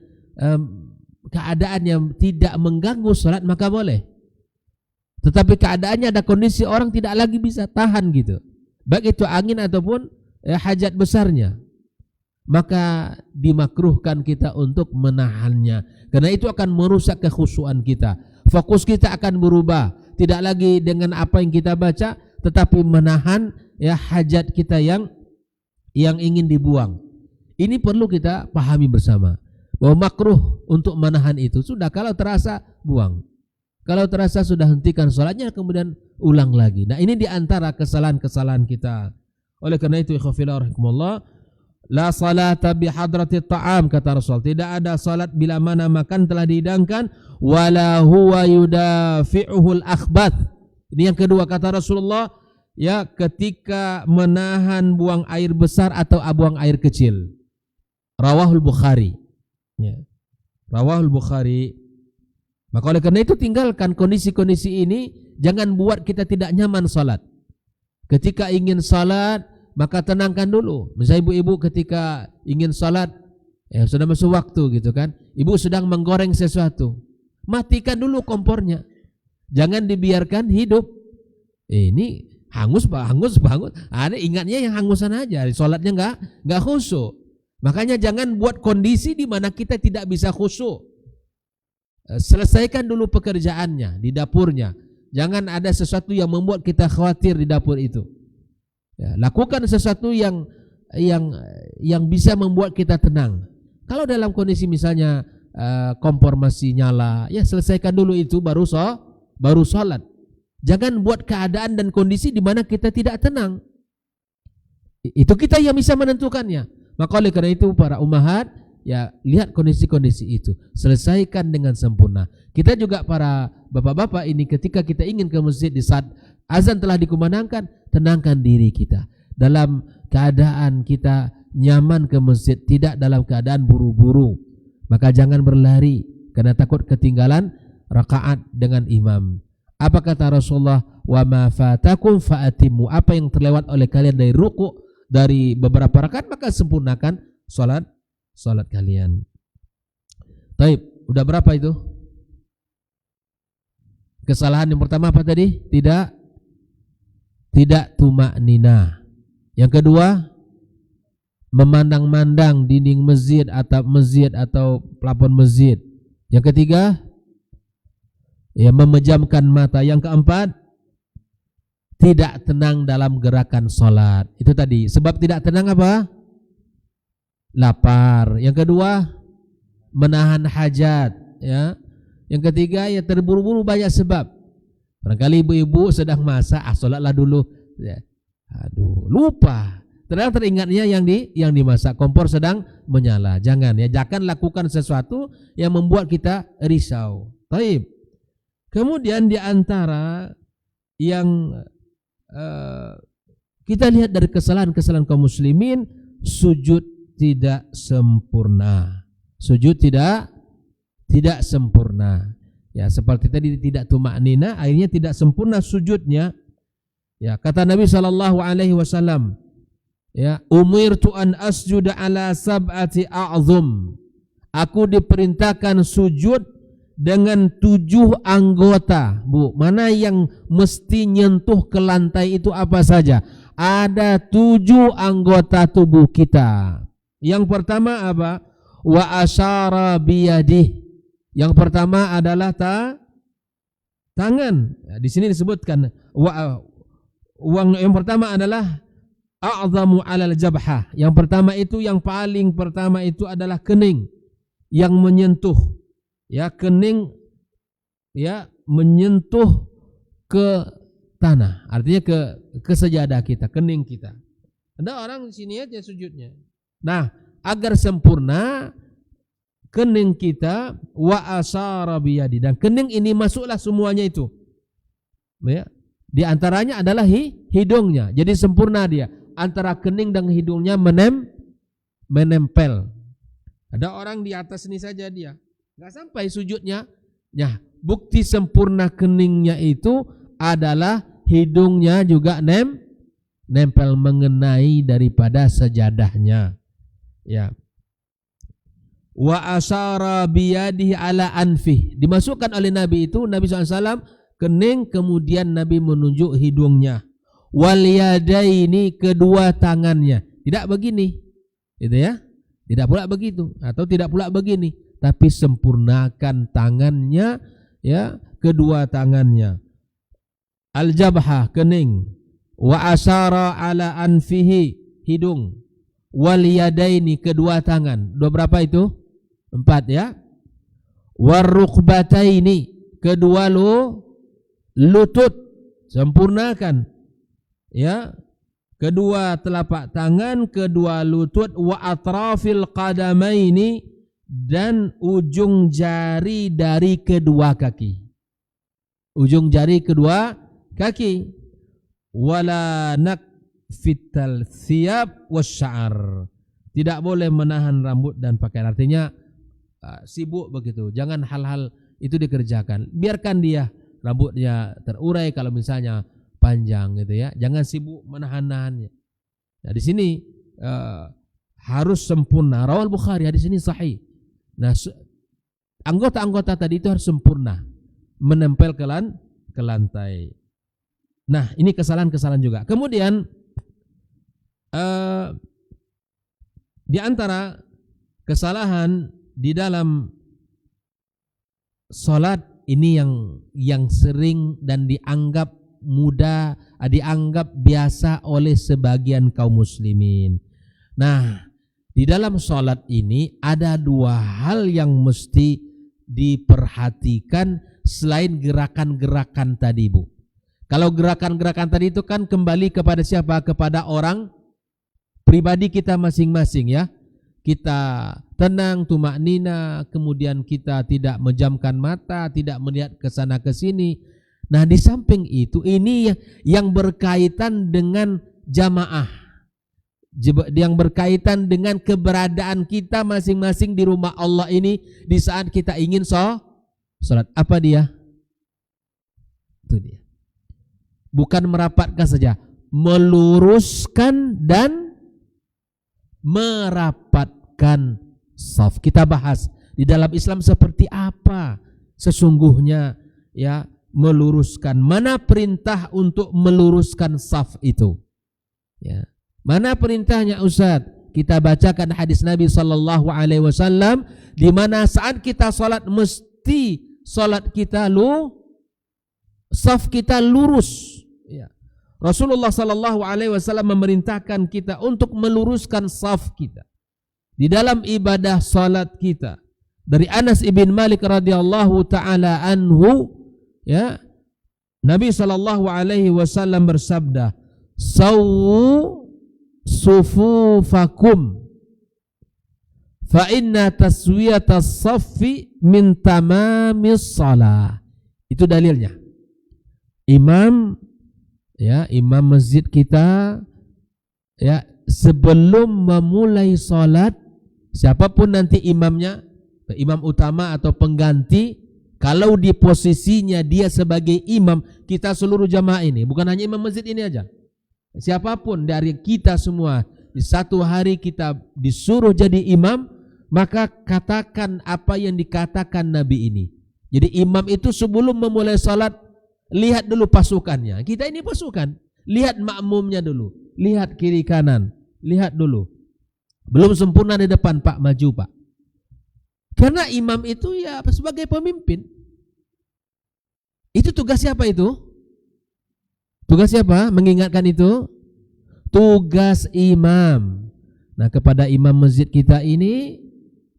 tidak mengganggu salat, maka boleh. Tetapi keadaannya ada kondisi orang tidak lagi bisa tahan gitu, baik itu angin ataupun hajat besarnya, maka dimakruhkan kita untuk menahannya. Karena itu akan merusak kekhusyuan kita. Fokus kita akan berubah, tidak lagi dengan apa yang kita baca, tetapi menahan hajat kita yang ingin dibuang. Ini perlu kita pahami bersama, bahwa makruh untuk menahan itu. Sudah, kalau terasa buang, kalau terasa sudah hentikan sholatnya, kemudian ulang lagi. Nah, ini diantara kesalahan-kesalahan kita. Oleh karena itu, ikhwafillah rahimakumullah, la salata bihadratit ta'am, kata Rasul. Tidak ada salat bila mana makan telah dihidangkan, wala huwa yudafi'uhul akhbath. Ini yang kedua, kata Rasulullah, ya, ketika menahan buang air besar atau buang air kecil. Rawahul Bukhari. Ya. Rawahul Bukhari. Maka oleh karena itu tinggalkan kondisi-kondisi ini, jangan buat kita tidak nyaman salat. Ketika ingin salat, maka tenangkan dulu. Misalnya ibu-ibu ketika ingin salat, sudah masuk waktu gitu kan, ibu sedang menggoreng sesuatu, matikan dulu kompornya, jangan dibiarkan hidup. Ini hangus. Ada ingatnya yang hangusan aja, salatnya nggak khusyuk. Makanya jangan buat kondisi di mana kita tidak bisa khusyuk. Selesaikan dulu pekerjaannya di dapurnya. Jangan ada sesuatu yang membuat kita khawatir di dapur itu. Ya, lakukan sesuatu yang bisa membuat kita tenang. Kalau dalam kondisi misalnya kompor masih nyala, ya selesaikan dulu itu baru sholat. Jangan buat keadaan dan kondisi di mana kita tidak tenang. Itu kita yang bisa menentukannya. Maka oleh karena itu para ummahat, ya lihat kondisi-kondisi itu, selesaikan dengan sempurna. Kita juga para bapak-bapak ini ketika kita ingin ke masjid di saat azan telah dikumandangkan, tenangkan diri kita. Dalam keadaan kita nyaman ke masjid, tidak dalam keadaan buru-buru. Maka jangan berlari karena takut ketinggalan rakaat dengan imam. Apa kata Rasulullah? Wa ma fatakum fa'atimu. Apa yang terlewat oleh kalian dari ruku', dari beberapa rakaat, maka sempurnakan salat kalian. Taib, udah berapa itu? Kesalahan yang pertama apa tadi? Tidak tumakninah. Yang kedua, memandang-mandang dinding masjid atau plafon masjid. Yang ketiga, ya memejamkan mata. Yang keempat, tidak tenang dalam gerakan sholat. Itu tadi. Sebab tidak tenang apa? Lapar. Yang kedua, menahan hajat. Ya. Yang ketiga, ya terburu-buru, banyak sebab. Barangkali ibu-ibu sedang masak, sholatlah dulu. Ya. Aduh, lupa. Ternyata teringatnya yang dimasak, kompor sedang menyala. Jangan ya, jangan lakukan sesuatu yang membuat kita risau. Taib. Kemudian di antara yang kita lihat dari kesalahan-kesalahan kaum muslimin, sujud tidak sempurna. Sujud tidak sempurna. Ya, seperti tadi tidak tumaknina, akhirnya tidak sempurna sujudnya. Ya, kata Nabi sallallahu alaihi wasallam, ya, umirtu an asjuda ala sab'ati a'zum. Aku diperintahkan sujud dengan 7 anggota. Bu, mana yang mesti nyentuh ke lantai itu apa saja? Ada 7 anggota tubuh kita. Yang pertama apa? Wa asyara biyadih. Yang pertama adalah tangan. Ya, di sini disebutkan yang pertama adalah a'zamu 'alal jabhah. Yang pertama itu, yang paling pertama itu adalah kening yang menyentuh. Ya, kening ya menyentuh ke tanah, artinya ke sejadah kita, kening kita. Ada orang di sini aja sujudnya. Nah, agar sempurna kening kita, wa asyara biyadi, dan kening ini masuklah semuanya itu. Ya, di antaranya adalah hidungnya. Jadi sempurna dia. Antara kening dan hidungnya menempel. Ada orang di atas ini saja dia, nggak sampai sujudnya. Ya, bukti sempurna keningnya itu adalah hidungnya juga nempel mengenai daripada sajadahnya. Ya. Wa asyara biyadihi ala anfih. Dimasukkan oleh Nabi itu, Nabi SAW kening, kemudian Nabi menunjuk hidungnya. Wal yadaini, kedua tangannya. Tidak begini. Gitu ya. Tidak pula begitu atau tidak pula begini, tapi sempurnakan tangannya, ya, kedua tangannya. Al-jabhah, kening. Wa asyara ala anfihi, hidung. Wal yadaini, kedua tangan. Dua berapa itu? 4 ya. War rukbataini, kedua lutut, sempurnakan. Ya. Kedua telapak tangan, kedua lutut, wa atrafil qadamaini, dan ujung jari dari kedua kaki. Ujung jari kedua kaki. Wala nakfital thiyab wasya'ar. Tidak boleh menahan rambut dan pakaian. Artinya sibuk begitu. Jangan hal-hal itu dikerjakan. Biarkan dia rambutnya terurai kalau misalnya panjang gitu ya. Jangan sibuk menahan-nahannya. Nah, di sini harus sempurna. Rawal Bukhari, hadis ini sahih. Nah, anggota-anggota tadi itu harus sempurna, menempel ke lantai. Nah, ini kesalahan-kesalahan juga. Kemudian di antara kesalahan di dalam salat ini yang sering dan dianggap mudah, dianggap biasa oleh sebagian kaum muslimin. Nah, di dalam salat ini ada 2 hal yang mesti diperhatikan selain gerakan-gerakan tadi, Bu. Kalau gerakan-gerakan tadi itu kan kembali kepada siapa? Kepada orang pribadi kita masing-masing ya. Kita tenang, tumaknina, kemudian kita tidak menjamkan mata, tidak melihat ke sana ke sini. Nah, di samping itu ini yang berkaitan dengan jamaah, yang berkaitan dengan keberadaan kita masing-masing di rumah Allah ini di saat kita ingin sholat. Apa dia? Itu dia. Bukan merapatkan saja, meluruskan dan merapatkan saf. Kita bahas di dalam Islam seperti apa sesungguhnya ya meluruskan. Mana perintah untuk meluruskan saf itu? Ya. Mana perintahnya Ustaz? Kita bacakan hadis Nabi sallallahu alaihi wasallam di mana saat kita salat mesti salat kita saf kita lurus. Ya. Rasulullah sallallahu alaihi wasallam memerintahkan kita untuk meluruskan saf kita di dalam ibadah salat kita. Dari Anas ibn Malik radhiyallahu taala anhu ya, Nabi sallallahu alaihi wasallam bersabda, "Sawu sufufakum fa inna taswiyatas saffi min tamamis shalah." Itu dalilnya. Imam masjid kita ya sebelum memulai salat, siapapun nanti imamnya, imam utama atau pengganti, kalau di posisinya dia sebagai imam, kita seluruh jamaah ini, bukan hanya imam masjid ini aja, siapapun dari kita semua, di satu hari kita disuruh jadi imam, maka katakan apa yang dikatakan Nabi ini. Jadi imam itu sebelum memulai salat, lihat dulu pasukannya. Kita ini pasukan, lihat makmumnya dulu, lihat kiri kanan, lihat dulu. Belum sempurna di depan, Pak, maju Pak. Karena imam itu ya sebagai pemimpin. Itu tugas siapa itu? Tugas siapa? Mengingatkan itu? Tugas imam. Nah, kepada imam masjid kita ini,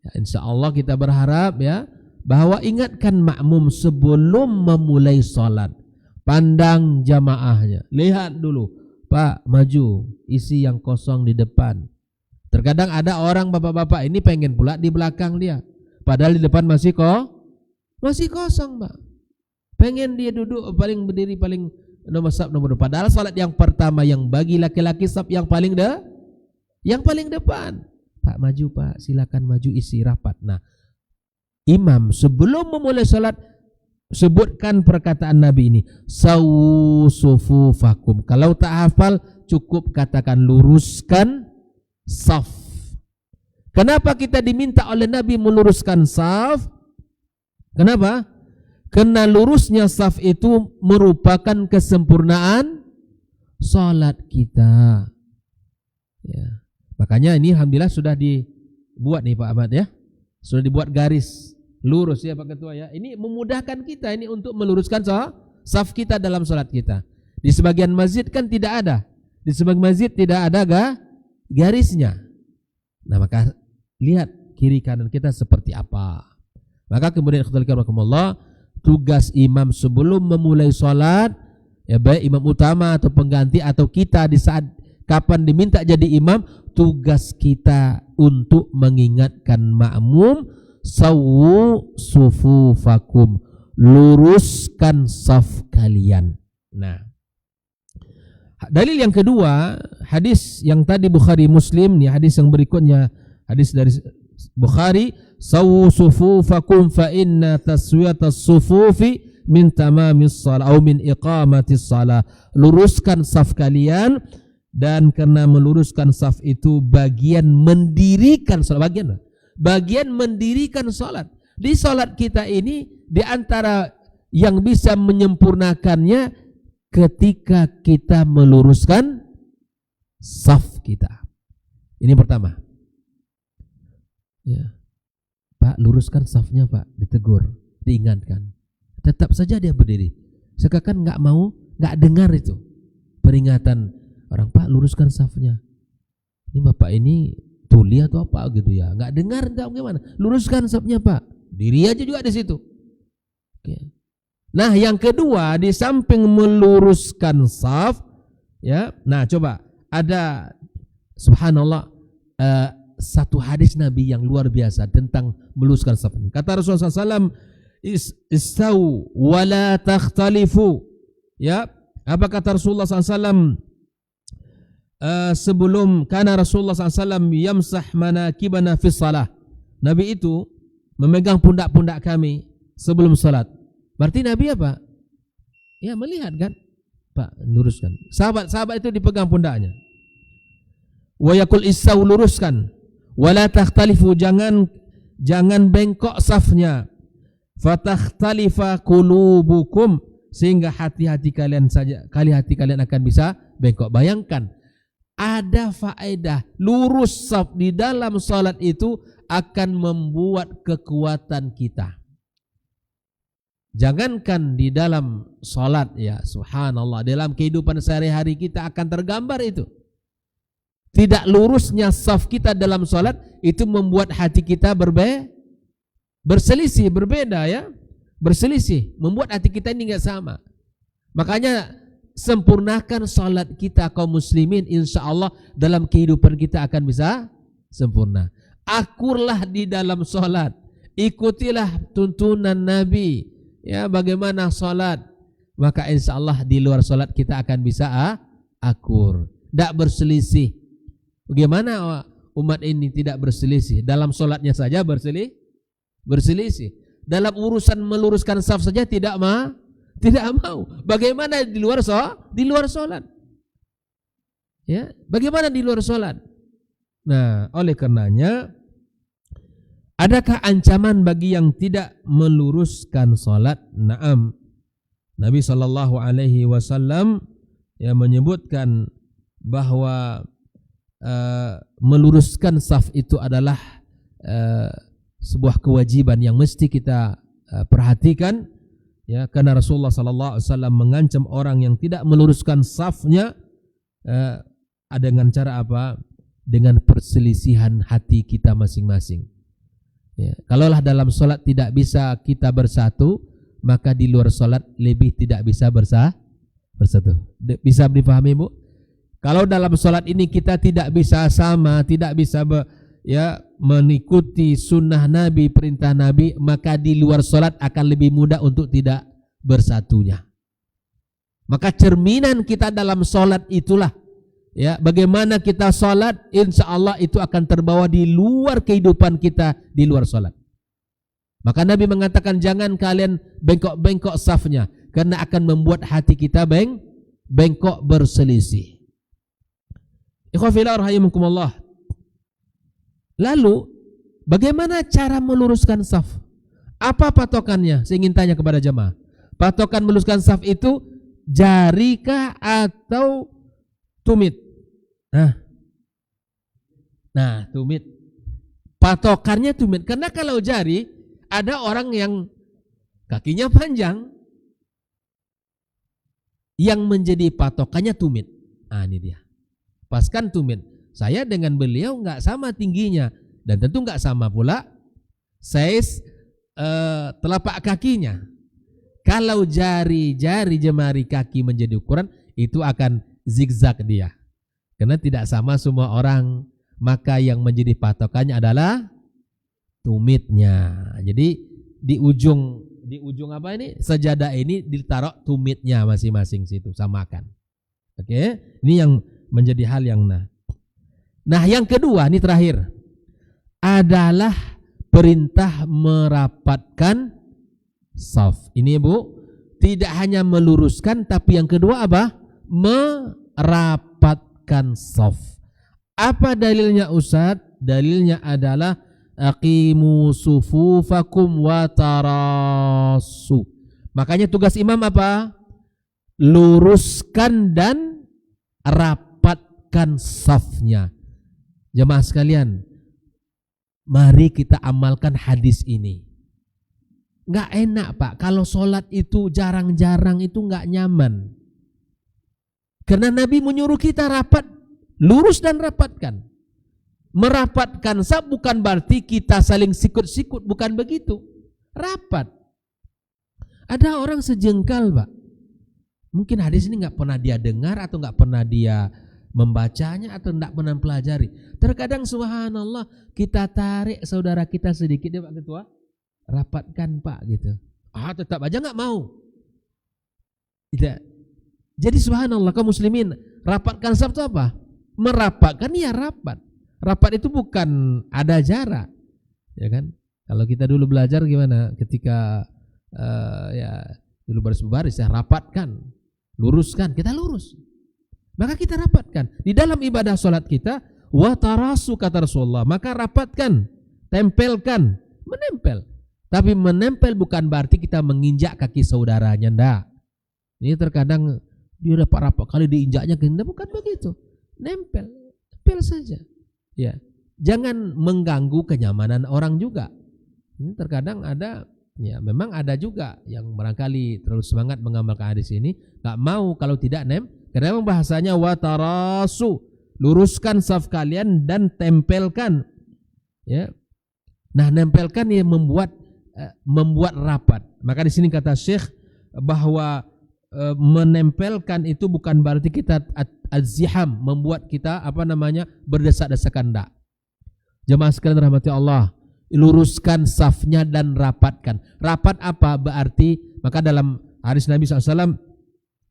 ya, insya Allah kita berharap ya, bahwa ingatkan makmum sebelum memulai salat. Pandang jamaahnya. Lihat dulu, Pak, maju, isi yang kosong di depan. Terkadang ada orang bapak-bapak ini pengen pula di belakang dia. Padahal di depan masih kosong, Pak. Pengen dia duduk paling berdiri paling nomor 2. Padahal salat yang pertama yang bagi laki-laki saf yang paling depan. Pak, maju Pak, silakan maju, isi rapat. Nah, imam sebelum memulai salat sebutkan perkataan Nabi ini, sawu sufufakum. Kalau tak hafal cukup katakan luruskan saf. Kenapa kita diminta oleh Nabi meluruskan saf? Kenapa? Karena lurusnya saf itu merupakan kesempurnaan salat kita. Ya. Makanya ini alhamdulillah sudah dibuat nih Pak Ahmad ya. Sudah dibuat garis lurus ya Pak Ketua ya. Ini memudahkan kita ini untuk meluruskan saf kita dalam salat kita. Di sebagian masjid kan tidak ada. Di sebagian masjid tidak ada garisnya. Nah, maka lihat kiri kanan kita seperti apa. Maka kemudian Allah, tugas imam sebelum memulai salat, ya baik imam utama atau pengganti atau kita di saat kapan diminta jadi imam, tugas kita untuk mengingatkan makmum, sawu sufufakum, luruskan saf kalian. Nah, dalil yang kedua, hadis yang tadi Bukhari Muslim, nih hadis yang berikutnya, hadis dari Bukhari, sawu sufufakum fa inna taswiyatas sufufi min tamamis shalah atau min iqamatis shalah. Luruskan saf kalian, dan karena meluruskan saf itu bagian mendirikan salat, bagian mendirikan salat. Di salat kita ini di antara yang bisa menyempurnakannya ketika kita meluruskan saf kita. Ini pertama. Ya. Pak, luruskan safnya Pak, ditegur, diingatkan. Tetap saja dia berdiri. Seakan nggak mau, nggak dengar itu peringatan orang, Pak, luruskan safnya. Ini Bapak ini tuli atau apa gitu ya? Nggak dengar, nggak gimana? Luruskan safnya Pak. Diri aja juga di situ. Oke. Nah, yang kedua, di samping meluruskan saf, ya. Nah, coba ada subhanallah satu hadis Nabi yang luar biasa tentang meluruskan saf. Kata Rasulullah SAW, istau wa la takhtalifu. Ya, apa kata Rasulullah SAW? Sebelum karena Rasulullah SAW yamsah manakibana fi salah. Nabi itu memegang pundak-pundak kami sebelum salat. Berarti Nabi apa? Ya, melihat kan? Pak, luruskan. Sahabat itu dipegang pundaknya. Wa yaqul isau, luruskan. Wala takhtalifu, jangan bengkok safnya. Fatakhtalifa qulubukum, sehingga hati-hati kalian akan bisa bengkok. Bayangkan, ada faedah lurus saf di dalam salat itu akan membuat kekuatan kita. Jangankan di dalam salat, ya subhanallah, dalam kehidupan sehari-hari kita akan tergambar itu. Tidak lurusnya saf kita dalam salat itu membuat hati kita berselisih, berbeda ya. Berselisih, membuat hati kita ini enggak sama. Makanya sempurnakan salat kita kaum muslimin, insyaallah dalam kehidupan kita akan bisa sempurna. Akurlah di dalam salat. Ikutilah tuntunan Nabi. Ya, bagaimana salat, maka insyaallah di luar salat kita akan bisa akur, tidak berselisih. Bagaimana umat ini tidak berselisih? Dalam salatnya saja berselisih. Dalam urusan meluruskan saf saja tidak mau. Bagaimana di luar salat? Ya, bagaimana di luar salat? Nah, oleh karenanya, adakah ancaman bagi yang tidak meluruskan salat? Naam. Nabi SAW ya menyebutkan bahwa meluruskan saf itu adalah sebuah kewajiban yang mesti kita perhatikan, ya, karena Rasulullah SAW mengancam orang yang tidak meluruskan safnya dengan cara apa? Dengan perselisihan hati kita masing-masing. Ya, kalaulah dalam solat tidak bisa kita bersatu, maka di luar solat lebih tidak bisa bersatu. Bisa dipahami, Bu? Kalau dalam solat ini kita tidak bisa sama, tidak bisa mengikuti sunnah Nabi, perintah Nabi, maka di luar solat akan lebih mudah untuk tidak bersatunya. Maka cerminan kita dalam solat itulah, ya, bagaimana kita salat, insya Allah itu akan terbawa di luar kehidupan kita di luar salat. Maka Nabi mengatakan jangan kalian bengkok-bengkok safnya, karena akan membuat hati kita bengkok berselisih. Ikhwafillah rahimakumullah. Lalu bagaimana cara meluruskan saf? Apa patokannya? Saya ingin tanya kepada jemaah. Patokan meluruskan saf itu jari kah atau tumit? Nah, tumit. Patokannya tumit. Karena kalau jari, ada orang yang kakinya panjang, yang menjadi patokannya tumit. Nah, ini dia. Paskan tumit. Saya dengan beliau enggak sama tingginya, dan tentu enggak sama pula size telapak kakinya. Kalau jari jemari kaki menjadi ukuran, itu akan zigzag dia. Karena tidak sama semua orang, maka yang menjadi patokannya adalah tumitnya. Jadi di ujung apa ini? Sajadah ini ditaruh tumitnya masing-masing situ, samakan. Oke, ini yang menjadi hal yang Nah, yang kedua, ini terakhir, adalah perintah merapatkan saf. Ini, Bu, tidak hanya meluruskan, tapi yang kedua apa? Merapatkan saf. Apa dalilnya, Ustaz? Dalilnya adalah aqimu sufufakum wa tarasu. Makanya tugas imam apa? Luruskan dan rapatkan safnya. Jemaah sekalian, mari kita amalkan hadis ini. Enggak enak, Pak, kalau sholat itu jarang-jarang itu enggak nyaman. Karena Nabi menyuruh kita rapat, lurus dan rapatkan. Merapatkan saf bukan berarti kita saling sikut-sikut, bukan begitu. Rapat. Ada orang sejengkal, Pak. Mungkin hadis ini nggak pernah dia dengar atau nggak pernah dia membacanya atau nggak pernah pelajari. Terkadang subhanallah kita tarik saudara kita sedikit ya Pak Ketua, rapatkan Pak gitu. Tetap aja nggak mau. Tidak. Jadi subhanallah kaum muslimin, rapatkan saf itu apa? Merapatkan ya rapat. Rapat itu bukan ada jarak, ya kan? Kalau kita dulu belajar gimana? Ketika ya dulu baris ya rapatkan, luruskan, kita lurus. Maka kita rapatkan. Di dalam ibadah sholat kita, wa tarasu kata Rasulullah, maka rapatkan, tempelkan, menempel. Tapi menempel bukan berarti kita menginjak kaki saudaranya, enggak. Ini terkadang dia udah rapat kali diinjaknya, enggak, bukan begitu. Nempel saja. Ya, jangan mengganggu kenyamanan orang juga. Ini terkadang ada, ya memang ada juga yang barangkali terlalu semangat mengamalkan hadis ini, enggak mau kalau tidak karena memang bahasanya watarasu, luruskan saf kalian dan tempelkan. Ya. Nah, nempelkan yang membuat rapat. Maka di sini kata Syekh bahwa menempelkan itu bukan berarti kita az-ziham, membuat kita berdesak-desakan, enggak. Jemaah sekalian rahmati Allah, luruskan safnya dan rapatkan. Rapat apa berarti? Maka dalam hadis Nabi SAW,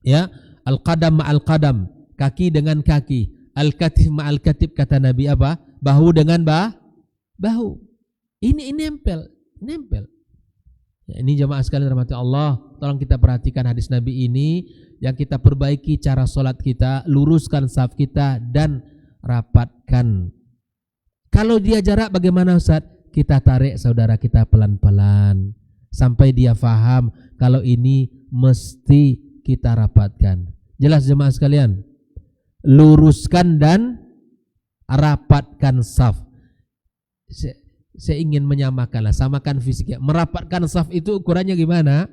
ya, al-qadam ma'al qadam, kaki dengan kaki, al-katif ma'al katif, kata Nabi apa? Bahu dengan bahu. Ini nempel. Ya, ini jemaah sekalian rahmati Allah, tolong kita perhatikan hadis Nabi ini, yang kita perbaiki cara sholat kita, luruskan saf kita dan rapatkan. Kalau dia jarak bagaimana Ustaz? Kita tarik saudara kita pelan-pelan sampai dia faham kalau ini mesti kita rapatkan. Jelas jemaah sekalian? Luruskan dan rapatkan saf. Saya ingin menyamakanlah, samakan fisiknya. Merapatkan saf itu ukurannya gimana?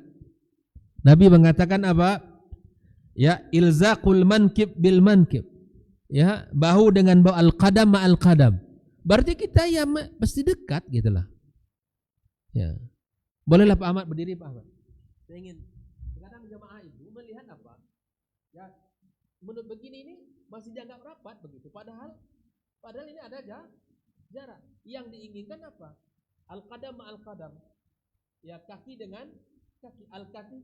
Nabi mengatakan apa? Ya, ilzaqul mankib bil mankib. Ya, bahu dengan bahu, al-qadam ma'al qadam. Berarti kita ya pasti dekat gitulah. Ya. Bolehlah Pak Ahmad berdiri, Pak Ahmad. Saya ingin, kadang jemaah itu melihat apa? Ya, menurut begini ini masih dianggap rapat begitu. Padahal ini ada jarak. Yang diinginkan apa? Al-qadam ma'al qadam. Ya, kaki dengan kaki, al-kaki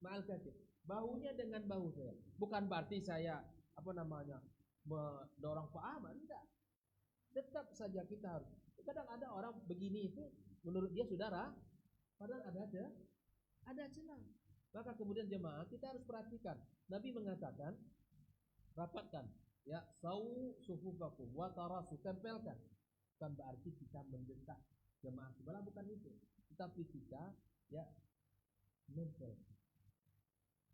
ma'al kaki. Bahunya dengan bahu saya. Bukan berarti saya mendorong Pak Ahmad, enggak. Tetap saja kita harus. Kadang ada orang begini itu menurut dia saudara, padahal ada celah. Maka kemudian jemaah kita harus perhatikan. Nabi mengatakan rapatkan, ya, sau sufufakum wa tarasu, tempelkan. Bukan berarti kita mendesak jemaah sebelah, bukan itu. Tetapi kita ya nempel.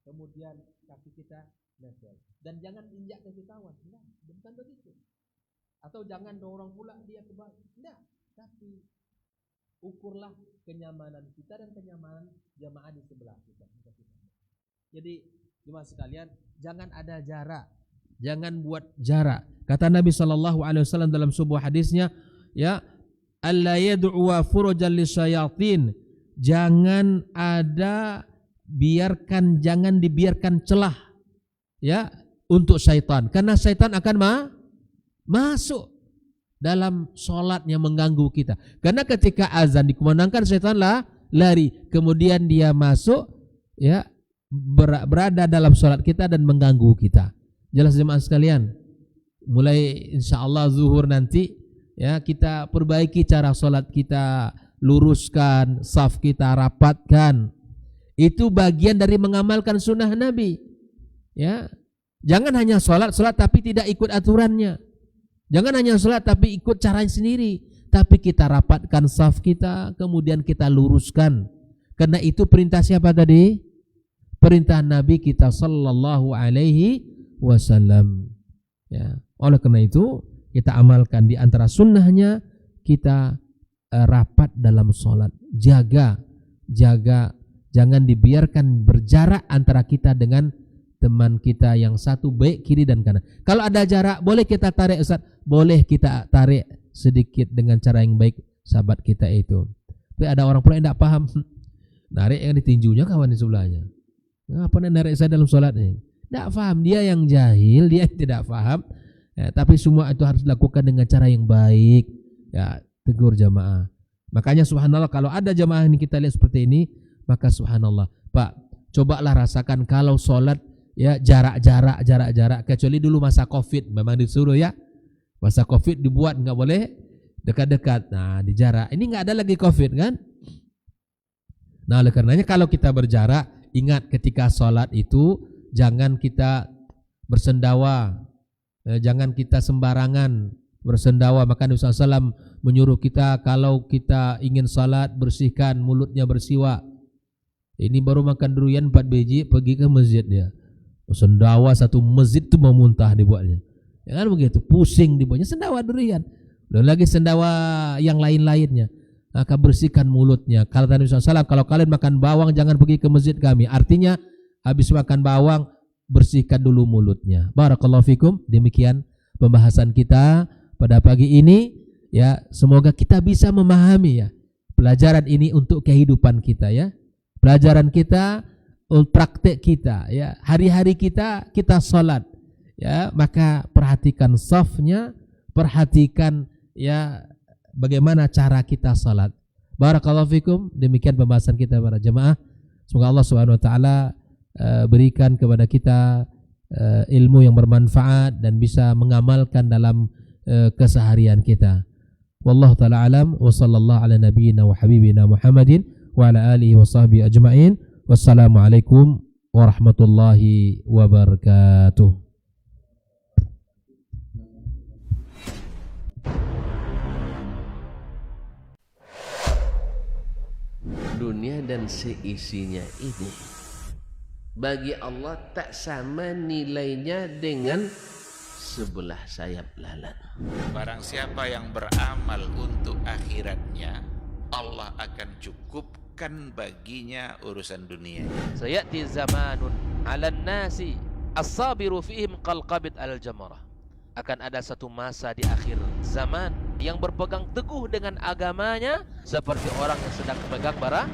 Kemudian kaki kita nempel. Dan jangan injak kaki kawan. Nah, bukan begitu. Atau jangan dorong pula dia ke bawah. Nah, tapi ukurlah kenyamanan kita dan kenyamanan jemaah di sebelah kita. Jadi jemaah sekalian, jangan ada jarak. Jangan buat jarak. Kata Nabi SAW dalam sebuah hadisnya, ya, alla yad'u furujan lisyayatin, jangan dibiarkan celah, ya, untuk syaitan, karena syaitan akan masuk dalam sholatnya, mengganggu kita. Karena ketika azan dikumandangkan, syaitan lari, kemudian dia masuk, ya, berada dalam sholat kita dan mengganggu kita. Jelas jemaah sekalian? Mulai insyaallah zuhur nanti, ya, kita perbaiki cara sholat kita, luruskan saf kita, rapatkan. Itu bagian dari mengamalkan sunnah Nabi. Ya, jangan hanya sholat tapi tidak ikut aturannya. Jangan hanya sholat tapi ikut caranya sendiri. Tapi kita rapatkan saf kita, kemudian kita luruskan. Karena itu perintah siapa tadi? Perintah Nabi kita sallallahu alaihi wasallam. Ya, oleh karena itu kita amalkan di antara sunnahnya, kita rapat dalam sholat. Jaga, jangan dibiarkan berjarak antara kita dengan teman kita yang satu, baik kiri dan kanan. Kalau ada jarak, boleh kita tarik Ustaz, boleh kita tarik sedikit dengan cara yang baik sahabat kita itu. Tapi ada orang pula yang tidak paham. narik yang ditinjunya kawan di sebelahnya. Apa nak narik saya dalam solat ni? Tak faham, dia yang jahil, dia yang tidak faham. Ya, tapi semua itu harus dilakukan dengan cara yang baik. Ya, tegur jamaah. Makanya subhanallah kalau ada jamaah ini kita lihat seperti ini, maka subhanallah, Pak, cobalah rasakan kalau solat ya jarak-jarak, kecuali dulu masa Covid memang disuruh ya. Masa Covid dibuat enggak boleh dekat-dekat. Nah, di jarak. Ini enggak ada lagi Covid kan? Nah, oleh karenanya kalau kita berjarak, ingat ketika solat itu jangan kita bersendawa, jangan kita sembarangan bersendawa. Maka Nabi SAW menyuruh kita kalau kita ingin salat bersihkan mulutnya bersiwak. Ini baru makan durian 4 biji pergi ke masjid dia. Sendawa satu masjid tu memuntah dibuatnya. Jangan begitu, pusing dibuatnya sendawa durian. Dan lagi sendawa yang lain-lainnya. Maka bersihkan mulutnya. Kalau Nabi SAW, kalau kalian makan bawang jangan pergi ke masjid kami. Artinya habis makan bawang bersihkan dulu mulutnya. Barakallahu fikum. Demikian pembahasan kita pada pagi ini. Ya, semoga kita bisa memahami ya pelajaran ini untuk kehidupan kita ya. Pelajaran kita, praktek kita ya. Hari-hari kita salat ya, maka perhatikan safnya, perhatikan ya bagaimana cara kita salat. Barakallahu fikum. Demikian pembahasan kita para jemaah. Semoga Allah Subhanahu wa taala berikan kepada kita ilmu yang bermanfaat dan bisa mengamalkan dalam keseharian kita. Wallahu taala alam wa sallallahu ala nabiyyina wa habibina Muhammadin wa ala alihi wa sahbihi ajma'in. Wassalamualaikum warahmatullahi wabarakatuh. Dunia dan seisinya ini bagi Allah tak sama nilainya dengan sebelah sayap lalat. Barang siapa yang beramal untuk akhiratnya, Allah akan cukupkan baginya urusan dunia. Sayati zamanun 'alan nasi as-sabiru fihim qalqabit al-jamarah. Akan ada satu masa di akhir zaman yang berpegang teguh dengan agamanya seperti orang yang sedang memegang bara